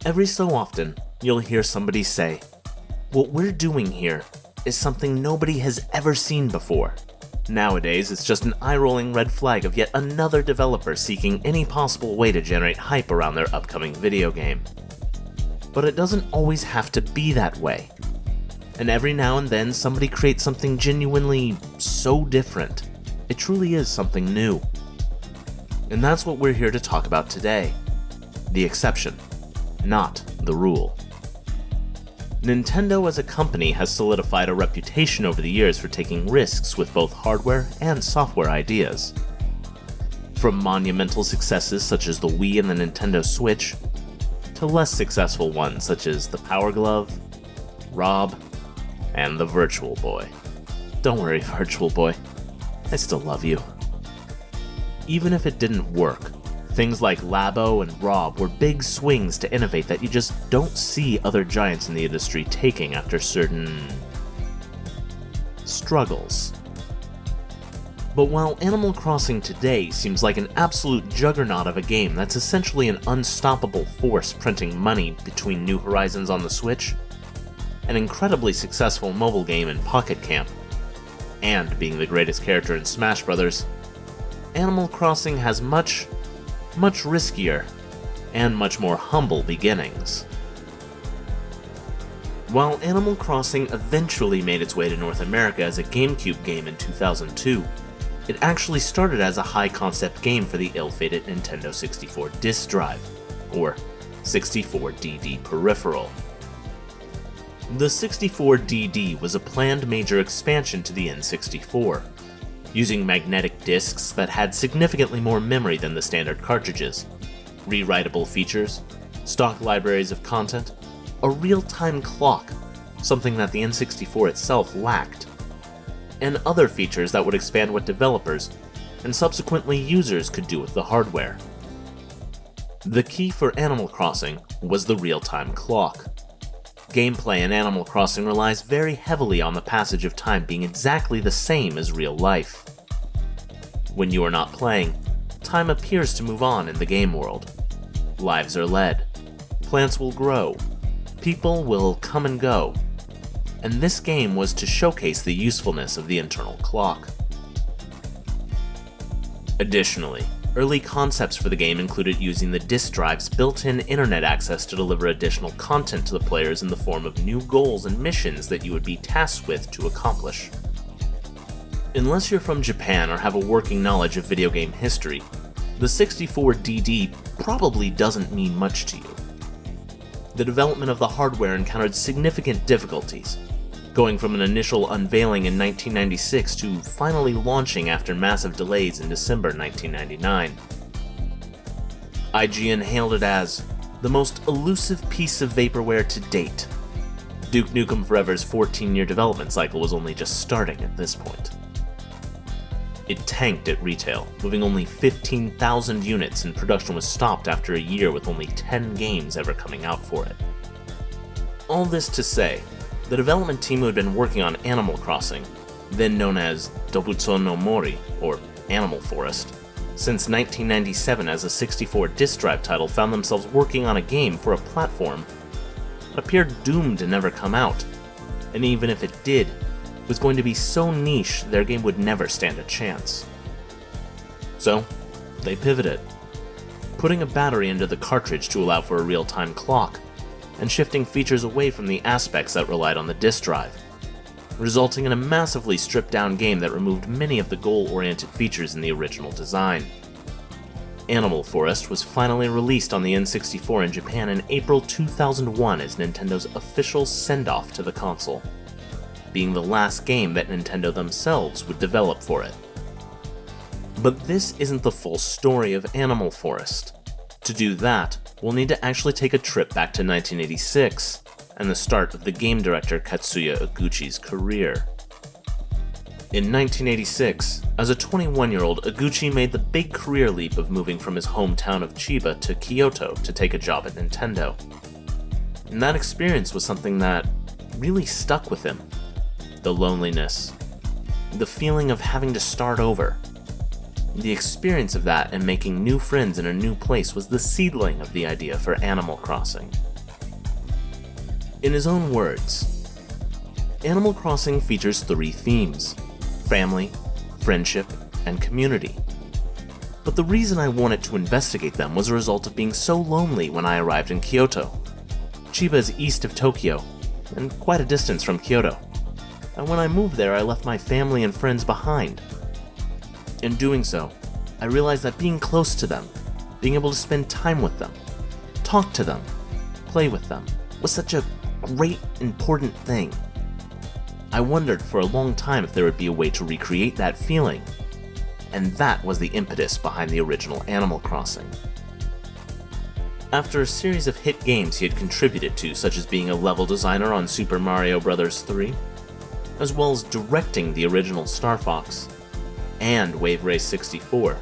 Every so often, you'll hear somebody say, "What we're doing here is something nobody has ever seen before." Nowadays, it's just an eye-rolling red flag of yet another developer seeking any possible way to generate hype around their upcoming video game. But it doesn't always have to be that way. And every now and then, somebody creates something genuinely so different. It truly is something new. And that's what we're here to talk about today. The exception, not the rule. Nintendo as a company has solidified a reputation over the years for taking risks with both hardware and software ideas. From monumental successes such as the Wii and the Nintendo Switch, to less successful ones such as the Power Glove, Rob, and the Virtual Boy. Don't worry, Virtual Boy, I still love you. Even if it didn't work, things like Labo and Rob were big swings to innovate that you just don't see other giants in the industry taking after certain struggles. But while Animal Crossing today seems like an absolute juggernaut of a game that's essentially an unstoppable force printing money between New Horizons on the Switch, an incredibly successful mobile game in Pocket Camp, and being the greatest character in Smash Bros., Animal Crossing has much riskier and much more humble beginnings. While Animal Crossing eventually made its way to North America as a GameCube game in 2002, it actually started as a high-concept game for the ill-fated Nintendo 64 disk drive, or 64DD peripheral. The 64DD was a planned major expansion to the N64, using magnetic discs that had significantly more memory than the standard cartridges, rewritable features, stock libraries of content, a real-time clock, something that the N64 itself lacked, and other features that would expand what developers, and subsequently users, could do with the hardware. The key for Animal Crossing was the real-time clock. Gameplay in Animal Crossing relies very heavily on the passage of time being exactly the same as real life. When you are not playing, time appears to move on in the game world. Lives are led, plants will grow, people will come and go, and this game was to showcase the usefulness of the internal clock. Additionally, early concepts for the game included using the disk drive's built-in internet access to deliver additional content to the players in the form of new goals and missions that you would be tasked with to accomplish. Unless you're from Japan or have a working knowledge of video game history, the 64DD probably doesn't mean much to you. The development of the hardware encountered significant difficulties, going from an initial unveiling in 1996 to finally launching after massive delays in December 1999. IGN hailed it as the most elusive piece of vaporware to date. Duke Nukem Forever's 14-year development cycle was only just starting at this point. It tanked at retail, moving only 15,000 units, and production was stopped after a year with only 10 games ever coming out for it. All this to say, the development team who had been working on Animal Crossing, then known as Dobutsu no Mori, or Animal Forest, since 1997 as a 64 disk drive title, found themselves working on a game for a platform that appeared doomed to never come out, and even if it did, was going to be so niche their game would never stand a chance. So, they pivoted, putting a battery into the cartridge to allow for a real-time clock, and shifting features away from the aspects that relied on the disk drive, resulting in a massively stripped-down game that removed many of the goal-oriented features in the original design. Animal Forest was finally released on the N64 in Japan in April 2001 as Nintendo's official send-off to the console, being the last game that Nintendo themselves would develop for it. But this isn't the full story of Animal Forest. To do that, we'll need to actually take a trip back to 1986, and the start of the game director Katsuya Eguchi's career. In 1986, as a 21-year-old, Eguchi made the big career leap of moving from his hometown of Chiba to Kyoto to take a job at Nintendo. And that experience was something that really stuck with him. The loneliness, the feeling of having to start over. The experience of that and making new friends in a new place was the seedling of the idea for Animal Crossing. In his own words, Animal Crossing features 3 themes: family, friendship, and community. But the reason I wanted to investigate them was a result of being so lonely when I arrived in Kyoto. Chiba is east of Tokyo, and quite a distance from Kyoto. And when I moved there, I left my family and friends behind. In doing so, I realized that being close to them, being able to spend time with them, talk to them, play with them, was such a great, important thing. I wondered for a long time if there would be a way to recreate that feeling, and that was the impetus behind the original Animal Crossing. After a series of hit games he had contributed to, such as being a level designer on Super Mario Bros. 3, as well as directing the original Star Fox and Wave Race 64,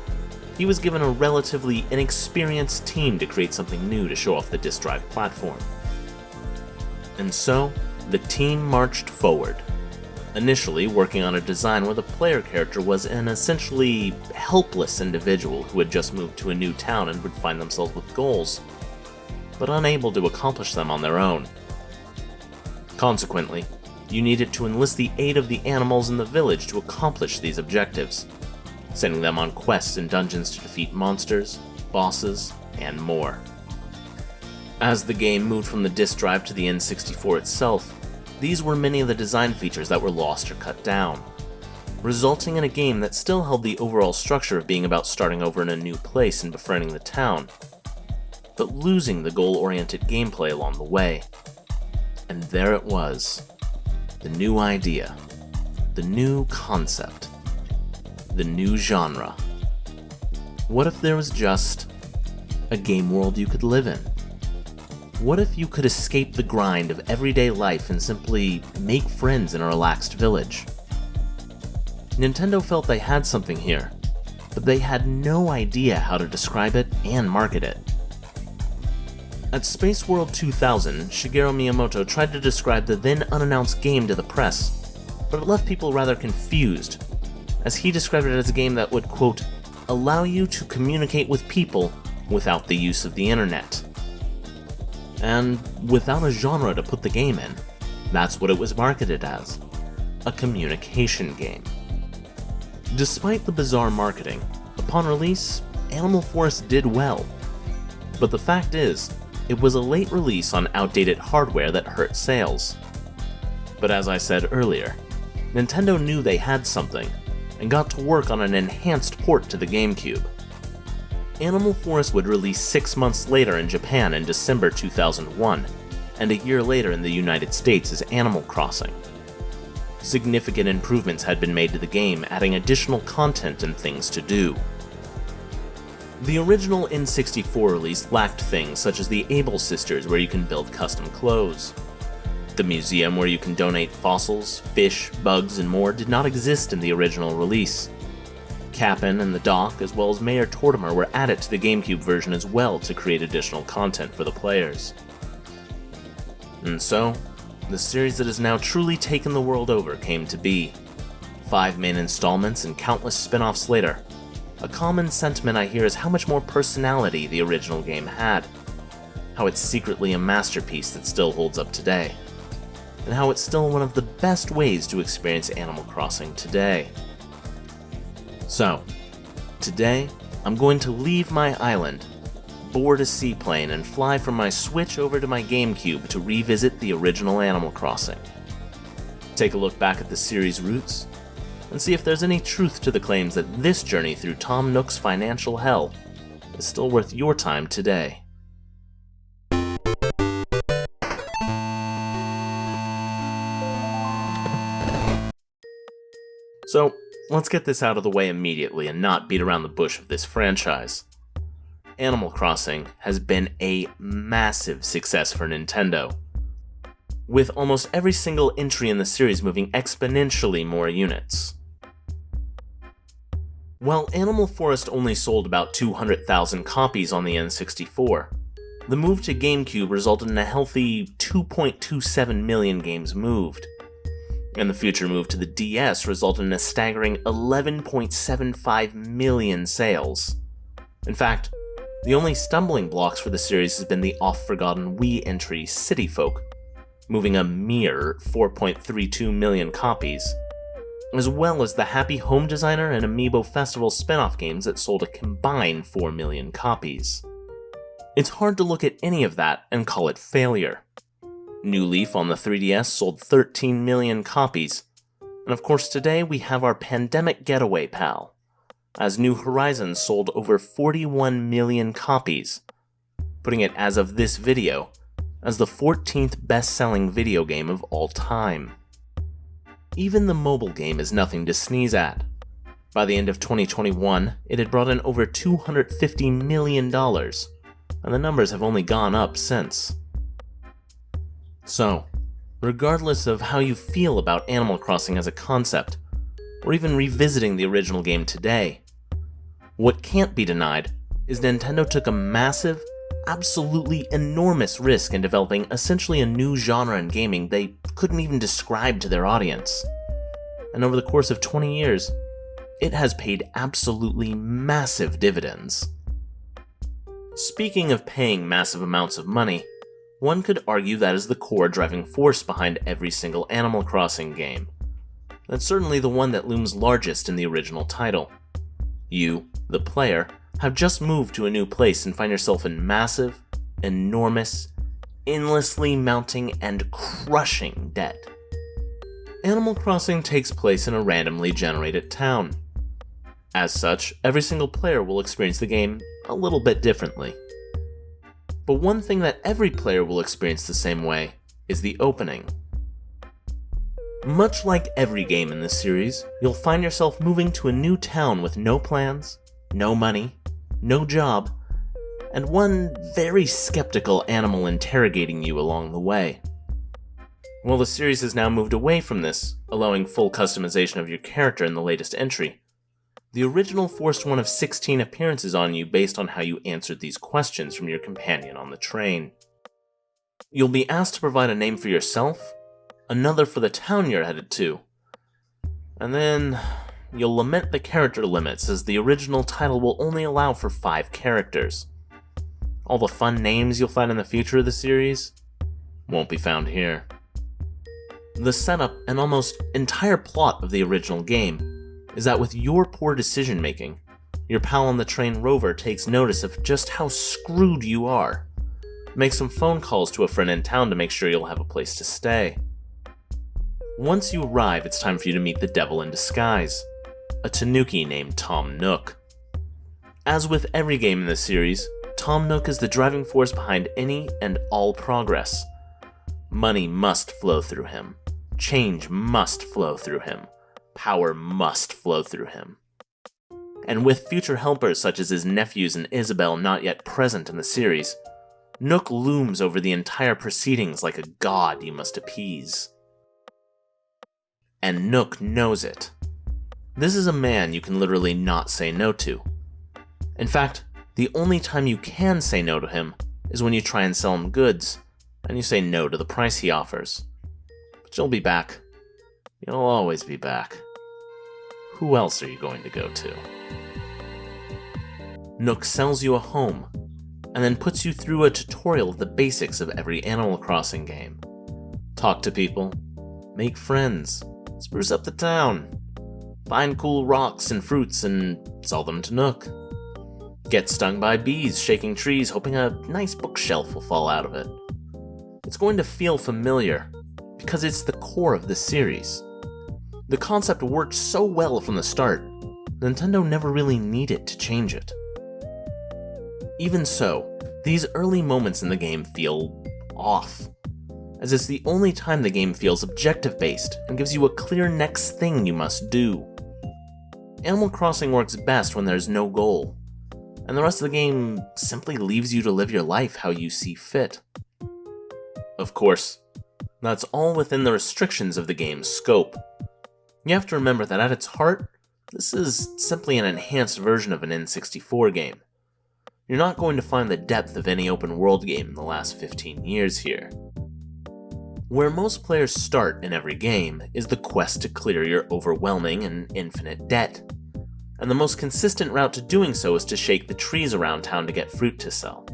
he was given a relatively inexperienced team to create something new to show off the disk drive platform. And so, the team marched forward, initially working on a design where the player character was an essentially helpless individual who had just moved to a new town and would find themselves with goals, but unable to accomplish them on their own. Consequently, you needed to enlist the aid of the animals in the village to accomplish these objectives, sending them on quests and dungeons to defeat monsters, bosses, and more. As the game moved from the disk drive to the N64 itself, these were many of the design features that were lost or cut down, resulting in a game that still held the overall structure of being about starting over in a new place and befriending the town, but losing the goal-oriented gameplay along the way. And there it was. The new idea, the new concept, the new genre. What if there was just a game world you could live in? What if you could escape the grind of everyday life and simply make friends in a relaxed village? Nintendo felt they had something here, but they had no idea how to describe it and market it. At Space World 2000, Shigeru Miyamoto tried to describe the then unannounced game to the press, but it left people rather confused, as he described it as a game that would, quote, allow you to communicate with people without the use of the internet. And without a genre to put the game in, that's what it was marketed as, a communication game. Despite the bizarre marketing, upon release, Animal Forest did well. But the fact is, it was a late release on outdated hardware that hurt sales. But as I said earlier, Nintendo knew they had something, and got to work on an enhanced port to the GameCube. Animal Forest would release 6 months later in Japan in December 2001, and a year later in the United States as Animal Crossing. Significant improvements had been made to the game, adding additional content and things to do. The original N64 release lacked things such as the Able Sisters, where you can build custom clothes. The museum, where you can donate fossils, fish, bugs, and more, did not exist in the original release. Cap'n and the Dock, as well as Mayor Tortimer, were added to the GameCube version as well to create additional content for the players. And so, the series that has now truly taken the world over came to be. 5 main installments and countless spin-offs later, a common sentiment I hear is how much more personality the original game had, how it's secretly a masterpiece that still holds up today, and how it's still one of the best ways to experience Animal Crossing today. So, today, I'm going to leave my island, board a seaplane, and fly from my Switch over to my GameCube to revisit the original Animal Crossing. Take a look back at the series' roots, and see if there's any truth to the claims that this journey through Tom Nook's financial hell is still worth your time today. So, let's get this out of the way immediately and not beat around the bush of this franchise. Animal Crossing has been a massive success for Nintendo, with almost every single entry in the series moving exponentially more units. While Animal Forest only sold about 200,000 copies on the N64, the move to GameCube resulted in a healthy 2.27 million games moved, and the future move to the DS resulted in a staggering 11.75 million sales. In fact, the only stumbling blocks for the series has been the oft-forgotten Wii entry City Folk, moving a mere 4.32 million copies, as well as the Happy Home Designer and Amiibo Festival spin-off games that sold a combined 4 million copies. It's hard to look at any of that and call it failure. New Leaf on the 3DS sold 13 million copies, and of course today we have our pandemic getaway pal, as New Horizons sold over 41 million copies, putting it as of this video as the 14th best-selling video game of all time. Even the mobile game is nothing to sneeze at. By the end of 2021, it had brought in over $250 million, and the numbers have only gone up since. So, regardless of how you feel about Animal Crossing as a concept, or even revisiting the original game today, what can't be denied is Nintendo took a massive, absolutely enormous risk in developing essentially a new genre in gaming they couldn't even describe to their audience. And over the course of 20 years, it has paid absolutely massive dividends. Speaking of paying massive amounts of money, one could argue that is the core driving force behind every single Animal Crossing game. That's certainly the one that looms largest in the original title. You, the player, have just moved to a new place and find yourself in massive, enormous, endlessly mounting and crushing debt. Animal Crossing takes place in a randomly generated town. As such, every single player will experience the game a little bit differently. But one thing that every player will experience the same way is the opening. Much like every game in this series, you'll find yourself moving to a new town with no plans, no money, no job, and one very skeptical animal interrogating you along the way. While the series has now moved away from this, allowing full customization of your character in the latest entry, the original forced one of 16 appearances on you based on how you answered these questions from your companion on the train. You'll be asked to provide a name for yourself, another for the town you're headed to, and then you'll lament the character limits as the original title will only allow for 5 characters. All the fun names you'll find in the future of the series won't be found here. The setup and almost entire plot of the original game is that with your poor decision making, your pal on the train Rover takes notice of just how screwed you are, makes some phone calls to a friend in town to make sure you'll have a place to stay. Once you arrive, it's time for you to meet the devil in disguise, a tanuki named Tom Nook. As with every game in this series, Tom Nook is the driving force behind any and all progress. Money must flow through him. Change must flow through him. Power must flow through him. And with future helpers such as his nephews and Isabelle not yet present in the series, Nook looms over the entire proceedings like a god you must appease. And Nook knows it. This is a man you can literally not say no to. In fact, the only time you can say no to him is when you try and sell him goods, and you say no to the price he offers. But you'll be back. You'll always be back. Who else are you going to go to? Nook sells you a home, and then puts you through a tutorial of the basics of every Animal Crossing game. Talk to people, make friends, spruce up the town, find cool rocks and fruits and sell them to Nook. Get stung by bees shaking trees hoping a nice bookshelf will fall out of it. It's going to feel familiar, because it's the core of this series. The concept worked so well from the start, Nintendo never really needed to change it. Even so, these early moments in the game feel off, as it's the only time the game feels objective-based and gives you a clear next thing you must do. Animal Crossing works best when there's no goal, and the rest of the game simply leaves you to live your life how you see fit. Of course, that's all within the restrictions of the game's scope. You have to remember that at its heart, this is simply an enhanced version of an N64 game. You're not going to find the depth of any open world game in the last 15 years here. Where most players start in every game is the quest to clear your overwhelming and infinite debt. And the most consistent route to doing so is to shake the trees around town to get fruit to sell.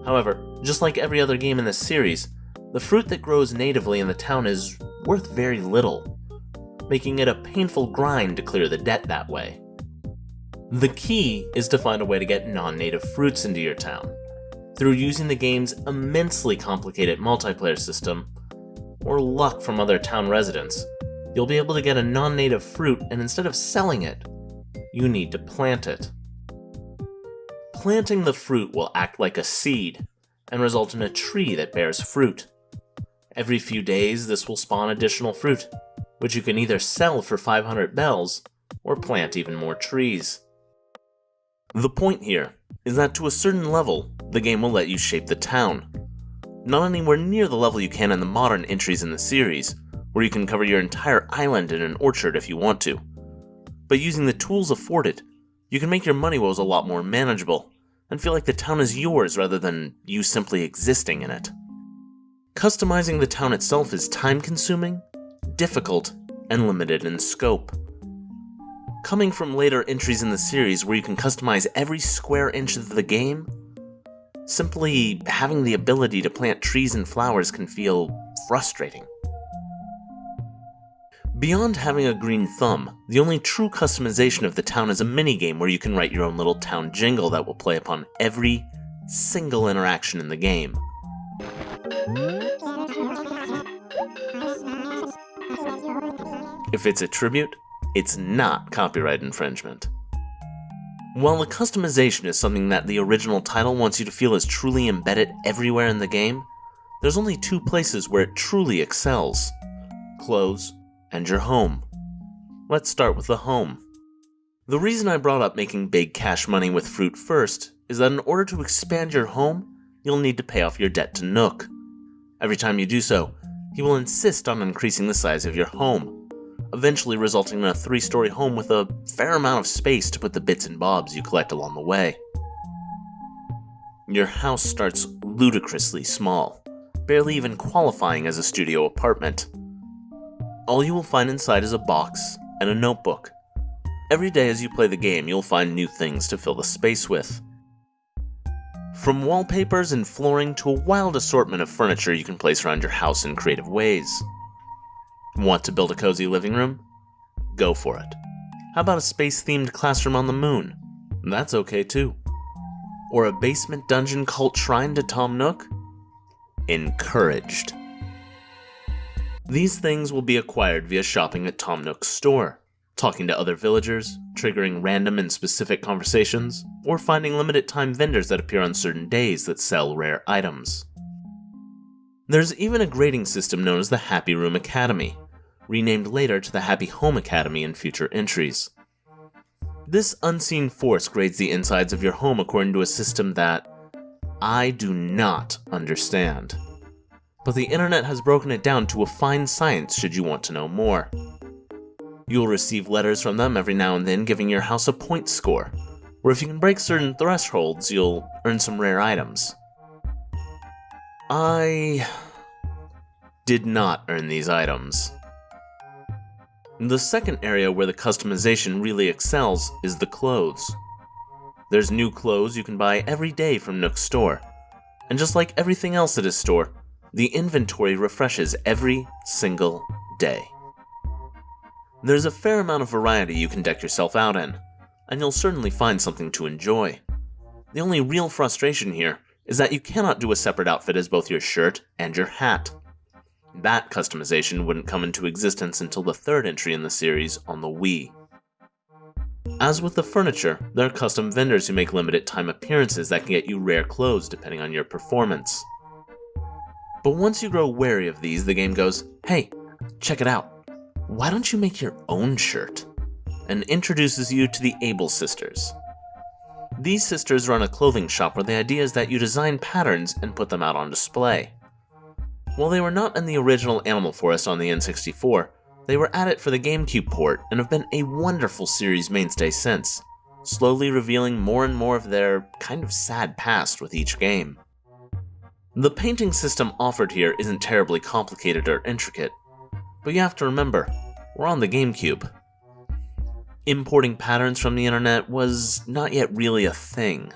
However, just like every other game in this series, the fruit that grows natively in the town is worth very little, making it a painful grind to clear the debt that way. The key is to find a way to get non-native fruits into your town, through using the game's immensely complicated multiplayer system, or luck from other town residents. You'll be able to get a non-native fruit, and instead of selling it, you need to plant it. Planting the fruit will act like a seed, and result in a tree that bears fruit. Every few days, this will spawn additional fruit, which you can either sell for 500 bells, or plant even more trees. The point here is that to a certain level, the game will let you shape the town. Not anywhere near the level you can in the modern entries in the series, where you can cover your entire island in an orchard if you want to. But using the tools afforded, you can make your money woes a lot more manageable, and feel like the town is yours rather than you simply existing in it. Customizing the town itself is time-consuming, difficult, and limited in scope. Coming from later entries in the series where you can customize every square inch of the game, simply having the ability to plant trees and flowers can feel frustrating. Beyond having a green thumb, the only true customization of the town is a minigame where you can write your own little town jingle that will play upon every single interaction in the game. If it's a tribute, it's not copyright infringement. While the customization is something that the original title wants you to feel is truly embedded everywhere in the game, there's only two places where it truly excels: clothes and your home. Let's start with the home. The reason I brought up making big cash money with fruit first is that in order to expand your home, you'll need to pay off your debt to Nook. Every time you do so, he will insist on increasing the size of your home, eventually resulting in a 3-story home with a fair amount of space to put the bits and bobs you collect along the way. Your house starts ludicrously small, barely even qualifying as a studio apartment. All you will find inside is a box and a notebook. Every day as you play the game, you'll find new things to fill the space with. From wallpapers and flooring to a wild assortment of furniture you can place around your house in creative ways. Want to build a cozy living room? Go for it. How about a space-themed classroom on the moon? That's okay too. Or a basement dungeon cult shrine to Tom Nook? Encouraged. These things will be acquired via shopping at Tom Nook's store, talking to other villagers, triggering random and specific conversations, or finding limited-time vendors that appear on certain days that sell rare items. There's even a grading system known as the Happy Room Academy, renamed later to the Happy Home Academy in future entries. This unseen force grades the insides of your home according to a system that I do not understand. But the internet has broken it down to a fine science should you want to know more. You'll receive letters from them every now and then giving your house a point score, where if you can break certain thresholds, you'll earn some rare items. I did not earn these items. The second area where the customization really excels is the clothes. There's new clothes you can buy every day from Nook's store, and just like everything else at his store, the inventory refreshes every single day. There's a fair amount of variety you can deck yourself out in, and you'll certainly find something to enjoy. The only real frustration here is that you cannot do a separate outfit as both your shirt and your hat. That customization wouldn't come into existence until the third entry in the series on the Wii. As with the furniture, there are custom vendors who make limited time appearances that can get you rare clothes depending on your performance. But once you grow wary of these, the game goes, "Hey, check it out. Why don't you make your own shirt?" and introduces you to the Able Sisters. These sisters run a clothing shop where the idea is that you design patterns and put them out on display. While they were not in the original Animal Forest on the N64, they were at it for the GameCube port and have been a wonderful series mainstay since, slowly revealing more and more of their kind of sad past with each game. The painting system offered here isn't terribly complicated or intricate, but you have to remember, we're on the GameCube. Importing patterns from the internet was not yet really a thing.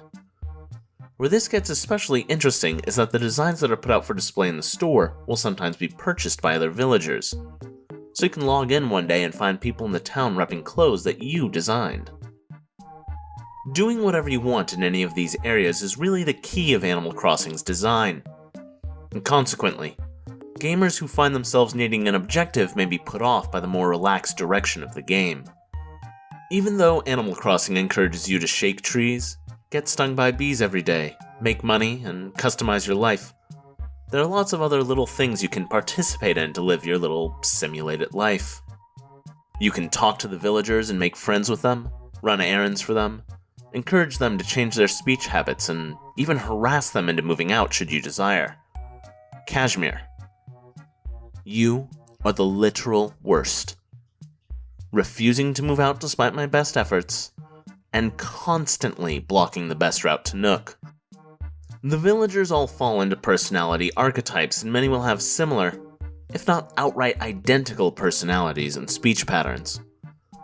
Where this gets especially interesting is that the designs that are put out for display in the store will sometimes be purchased by other villagers. So you can log in one day and find people in the town repping clothes that you designed. Doing whatever you want in any of these areas is really the key of Animal Crossing's design. And consequently, gamers who find themselves needing an objective may be put off by the more relaxed direction of the game. Even though Animal Crossing encourages you to shake trees, get stung by bees every day, make money, and customize your life, there are lots of other little things you can participate in to live your little simulated life. You can talk to the villagers and make friends with them, run errands for them, encourage them to change their speech habits, and even harass them into moving out should you desire. Kashmir, you are the literal worst. Refusing to move out despite my best efforts, and constantly blocking the best route to Nook. The villagers all fall into personality archetypes, and many will have similar, if not outright identical personalities and speech patterns,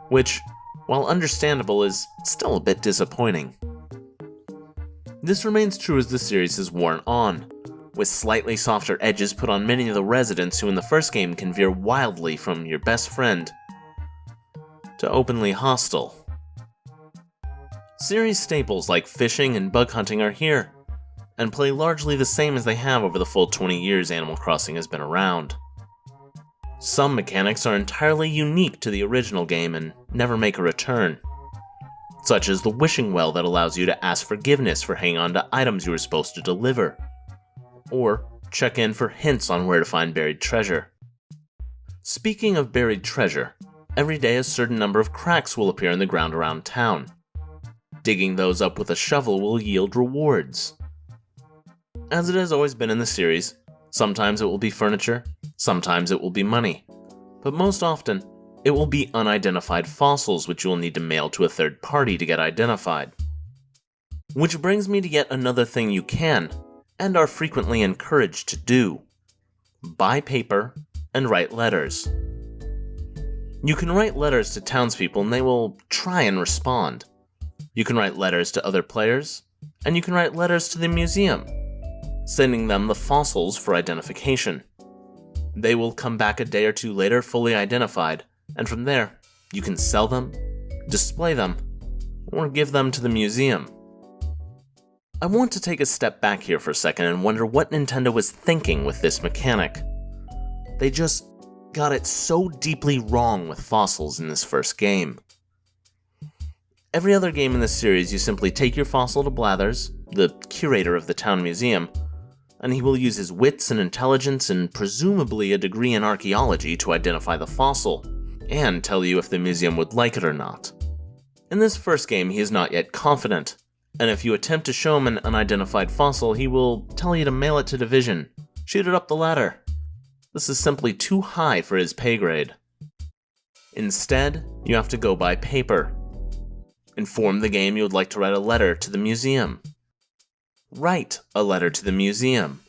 which, while understandable, is still a bit disappointing. This remains true as the series has worn on, with slightly softer edges put on many of the residents who in the first game can veer wildly from your best friend to openly hostile. Series staples like fishing and bug hunting are here, and play largely the same as they have over the full 20 years Animal Crossing has been around. Some mechanics are entirely unique to the original game and never make a return, such as the wishing well that allows you to ask forgiveness for hanging on to items you were supposed to deliver, or check in for hints on where to find buried treasure. Speaking of buried treasure, every day a certain number of cracks will appear in the ground around town. Digging those up with a shovel will yield rewards. As it has always been in the series, sometimes it will be furniture, sometimes it will be money, but most often, it will be unidentified fossils which you will need to mail to a third party to get identified. Which brings me to yet another thing you can, and are frequently encouraged to do. Buy paper and write letters. You can write letters to townspeople and they will try and respond. You can write letters to other players, and you can write letters to the museum, sending them the fossils for identification. They will come back a day or two later fully identified, and from there, you can sell them, display them, or give them to the museum. I want to take a step back here for a second and wonder what Nintendo was thinking with this mechanic. They just got it so deeply wrong with fossils in this first game. Every other game in this series, you simply take your fossil to Blathers, the curator of the town museum, and he will use his wits and intelligence and presumably a degree in archaeology to identify the fossil, and tell you if the museum would like it or not. In this first game, he is not yet confident, and if you attempt to show him an unidentified fossil, he will tell you to mail it to Division, shoot it up the ladder. This is simply too high for his pay grade. Instead, you have to go by paper. Inform the game you would like to write a letter to the museum. Write a letter to the museum.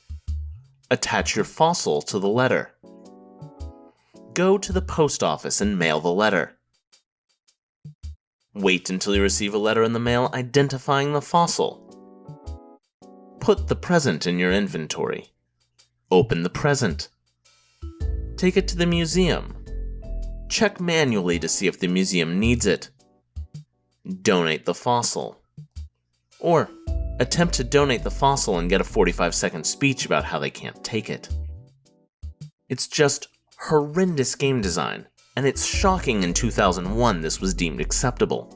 Attach your fossil to the letter. Go to the post office and mail the letter. Wait until you receive a letter in the mail identifying the fossil. Put the present in your inventory. Open the present. Take it to the museum. Check manually to see if the museum needs it. Donate the fossil. Or attempt to donate the fossil and get a 45-second speech about how they can't take it. It's just horrendous game design, and it's shocking in 2001 this was deemed acceptable.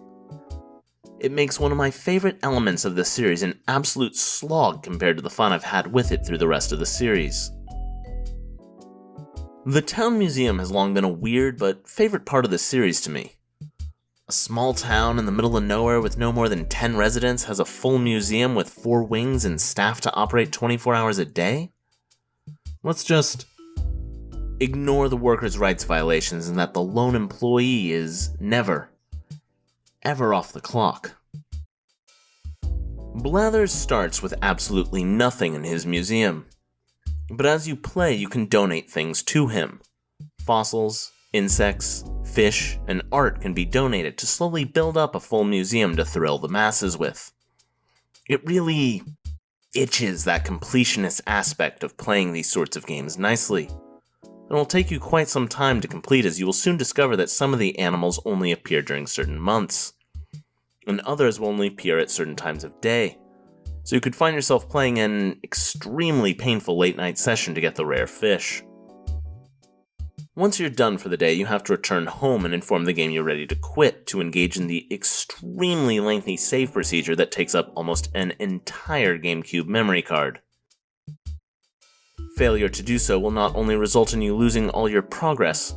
It makes one of my favorite elements of the series an absolute slog compared to the fun I've had with it through the rest of the series. The town museum has long been a weird but favorite part of the series to me. A small town in the middle of nowhere with no more than 10 residents has a full museum with 4 wings and staff to operate 24 hours a day? Let's just ignore the workers' rights violations and that the lone employee is never, ever off the clock. Blathers starts with absolutely nothing in his museum, but as you play you can donate things to him. Fossils, insects, fish, and art can be donated to slowly build up a full museum to thrill the masses with. It really itches that completionist aspect of playing these sorts of games nicely. It will take you quite some time to complete, as you will soon discover that some of the animals only appear during certain months, and others will only appear at certain times of day. So you could find yourself playing an extremely painful late-night session to get the rare fish. Once you're done for the day, you have to return home and inform the game you're ready to quit to engage in the extremely lengthy save procedure that takes up almost an entire GameCube memory card. Failure to do so will not only result in you losing all your progress,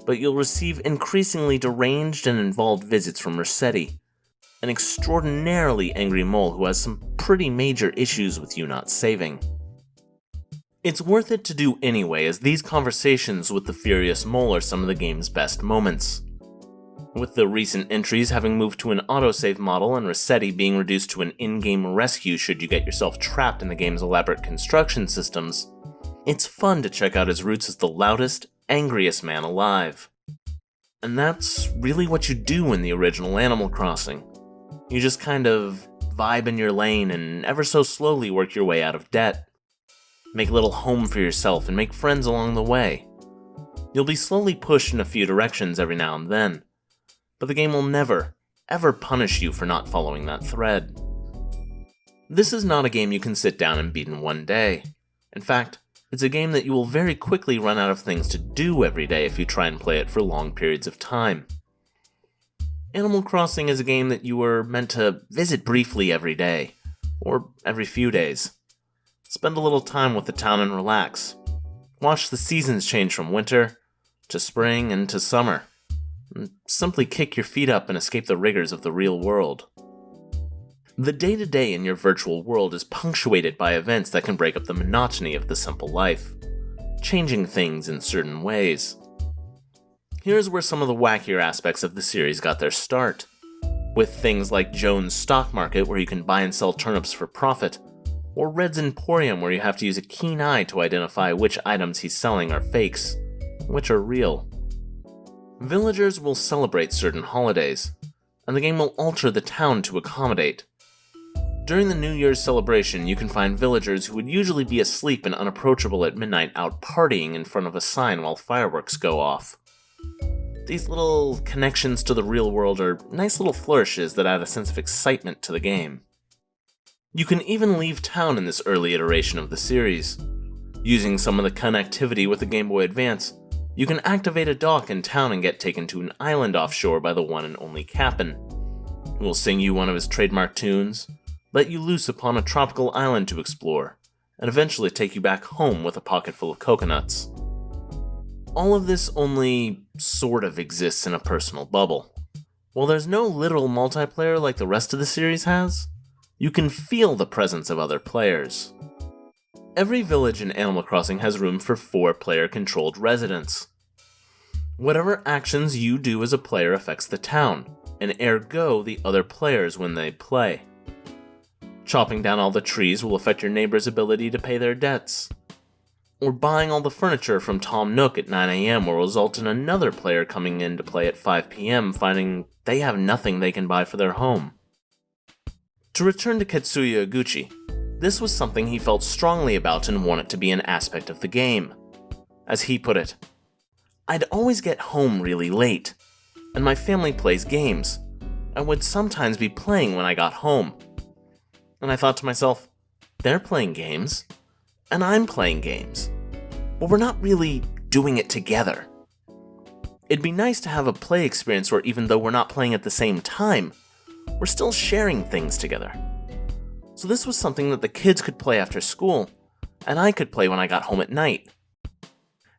but you'll receive increasingly deranged and involved visits from Rossetti, an extraordinarily angry mole who has some pretty major issues with you not saving. It's worth it to do anyway, as these conversations with the furious mole are some of the game's best moments. With the recent entries having moved to an autosave model and Rossetti being reduced to an in-game rescue should you get yourself trapped in the game's elaborate construction systems, it's fun to check out his roots as the loudest, angriest man alive. And that's really what you do in the original Animal Crossing. You just kind of vibe in your lane and ever so slowly work your way out of debt. Make a little home for yourself and make friends along the way. You'll be slowly pushed in a few directions every now and then, but the game will never, ever punish you for not following that thread. This is not a game you can sit down and beat in one day. In fact, it's a game that you will very quickly run out of things to do every day if you try and play it for long periods of time. Animal Crossing is a game that you were meant to visit briefly every day, or every few days. Spend a little time with the town and relax. Watch the seasons change from winter to spring and to summer. And simply kick your feet up and escape the rigors of the real world. The day-to-day in your virtual world is punctuated by events that can break up the monotony of the simple life, changing things in certain ways. Here's where some of the wackier aspects of the series got their start, with things like Jones' Stock Market, where you can buy and sell turnips for profit, or Red's Emporium, where you have to use a keen eye to identify which items he's selling are fakes, which are real. Villagers will celebrate certain holidays, and the game will alter the town to accommodate. During the New Year's celebration, you can find villagers who would usually be asleep and unapproachable at midnight out partying in front of a sign while fireworks go off. These little connections to the real world are nice little flourishes that add a sense of excitement to the game. You can even leave town in this early iteration of the series. Using some of the connectivity with the Game Boy Advance, you can activate a dock in town and get taken to an island offshore by the one and only Cap'n, who will sing you one of his trademark tunes, let you loose upon a tropical island to explore, and eventually take you back home with a pocket full of coconuts. All of this only sort of exists in a personal bubble. While there's no literal multiplayer like the rest of the series has, you can feel the presence of other players. Every village in Animal Crossing has room for 4 player-controlled residents. Whatever actions you do as a player affects the town, and ergo the other players when they play. Chopping down all the trees will affect your neighbor's ability to pay their debts. Or buying all the furniture from Tom Nook at 9 AM will result in another player coming in to play at 5 PM finding they have nothing they can buy for their home. To return to Katsuya Iguchi, this was something he felt strongly about and wanted to be an aspect of the game. As he put it, "I'd always get home really late, and my family plays games. I would sometimes be playing when I got home. And I thought to myself, they're playing games, and I'm playing games, but we're not really doing it together. It'd be nice to have a play experience where even though we're not playing at the same time, we're still sharing things together." So this was something that the kids could play after school, and I could play when I got home at night.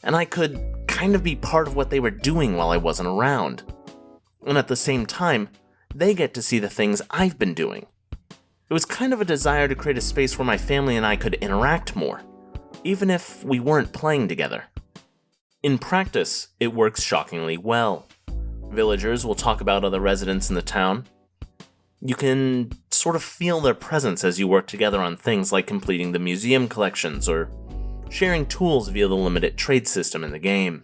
And I could kind of be part of what they were doing while I wasn't around. And at the same time, they get to see the things I've been doing. It was kind of a desire to create a space where my family and I could interact more, even if we weren't playing together. In practice, it works shockingly well. Villagers will talk about other residents in the town. You can sort of feel their presence as you work together on things like completing the museum collections or sharing tools via the limited trade system in the game.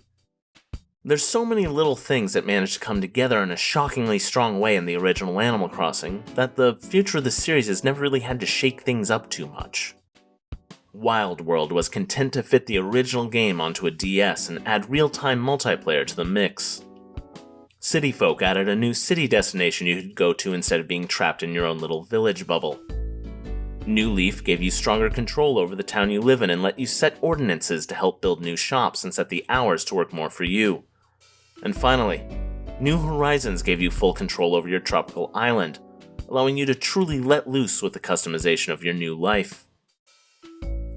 There's so many little things that manage to come together in a shockingly strong way in the original Animal Crossing that the future of the series has never really had to shake things up too much. Wild World was content to fit the original game onto a DS and add real-time multiplayer to the mix. City Folk added a new city destination you could go to instead of being trapped in your own little village bubble. New Leaf gave you stronger control over the town you live in and let you set ordinances to help build new shops and set the hours to work more for you. And finally, New Horizons gave you full control over your tropical island, allowing you to truly let loose with the customization of your new life.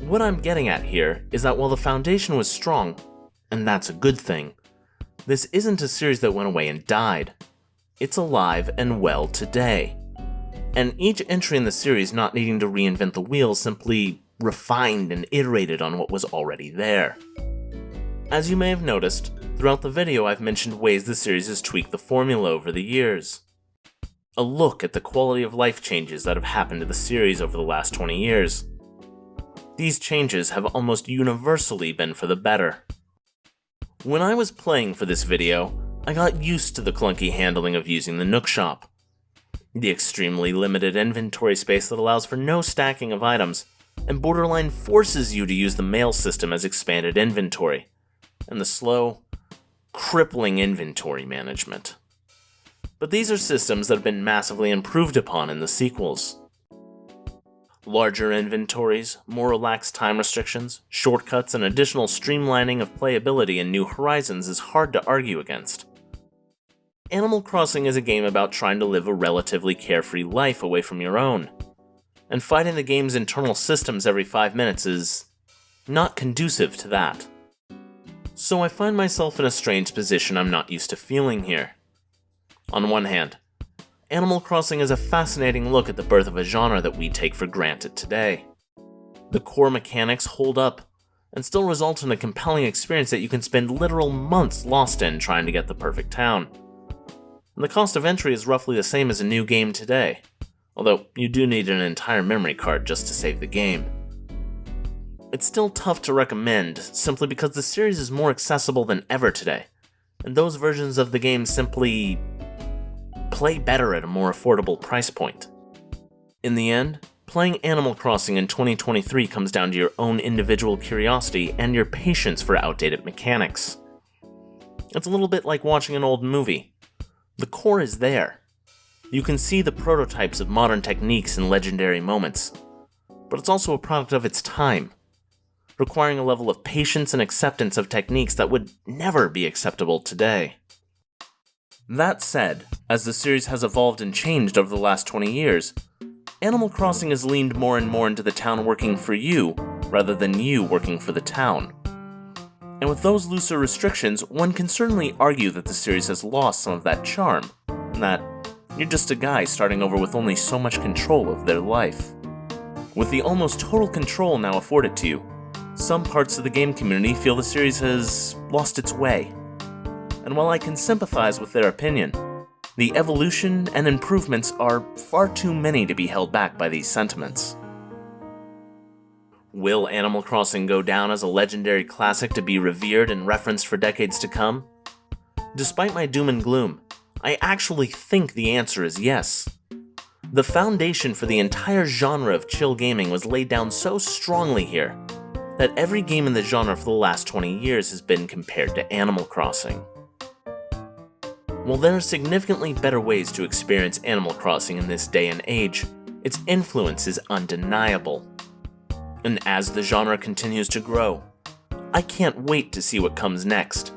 What I'm getting at here is that while the foundation was strong, and that's a good thing, this isn't a series that went away and died. It's alive and well today. And each entry in the series not needing to reinvent the wheel, simply refined and iterated on what was already there. As you may have noticed, throughout the video I've mentioned ways the series has tweaked the formula over the years. A look at the quality of life changes that have happened to the series over the last 20 years. These changes have almost universally been for the better. When I was playing for this video, I got used to the clunky handling of using the Nook Shop. The extremely limited inventory space that allows for no stacking of items, and borderline forces you to use the mail system as expanded inventory, and the slow, crippling inventory management. But these are systems that have been massively improved upon in the sequels. Larger inventories, more relaxed time restrictions, shortcuts, and additional streamlining of playability in New Horizons is hard to argue against. Animal Crossing is a game about trying to live a relatively carefree life away from your own, and fighting the game's internal systems every 5 minutes is not conducive to that. So I find myself in a strange position I'm not used to feeling here. On one hand, Animal Crossing is a fascinating look at the birth of a genre that we take for granted today. The core mechanics hold up, and still result in a compelling experience that you can spend literal months lost in trying to get the perfect town. And the cost of entry is roughly the same as a new game today, although you do need an entire memory card just to save the game. It's still tough to recommend, simply because the series is more accessible than ever today, and those versions of the game simply play better at a more affordable price point. In the end, playing Animal Crossing in 2023 comes down to your own individual curiosity and your patience for outdated mechanics. It's a little bit like watching an old movie. The core is there. You can see the prototypes of modern techniques and legendary moments, but it's also a product of its time, requiring a level of patience and acceptance of techniques that would never be acceptable today. That said, as the series has evolved and changed over the last 20 years, Animal Crossing has leaned more and more into the town working for you, rather than you working for the town. And with those looser restrictions, one can certainly argue that the series has lost some of that charm, and that you're just a guy starting over with only so much control of their life. With the almost total control now afforded to you, some parts of the game community feel the series has lost its way. And while I can sympathize with their opinion, the evolution and improvements are far too many to be held back by these sentiments. Will Animal Crossing go down as a legendary classic to be revered and referenced for decades to come? Despite my doom and gloom, I actually think the answer is yes. The foundation for the entire genre of chill gaming was laid down so strongly here that every game in the genre for the last 20 years has been compared to Animal Crossing. While there are significantly better ways to experience Animal Crossing in this day and age, its influence is undeniable. And as the genre continues to grow, I can't wait to see what comes next,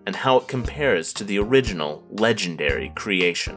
and how it compares to the original legendary creation.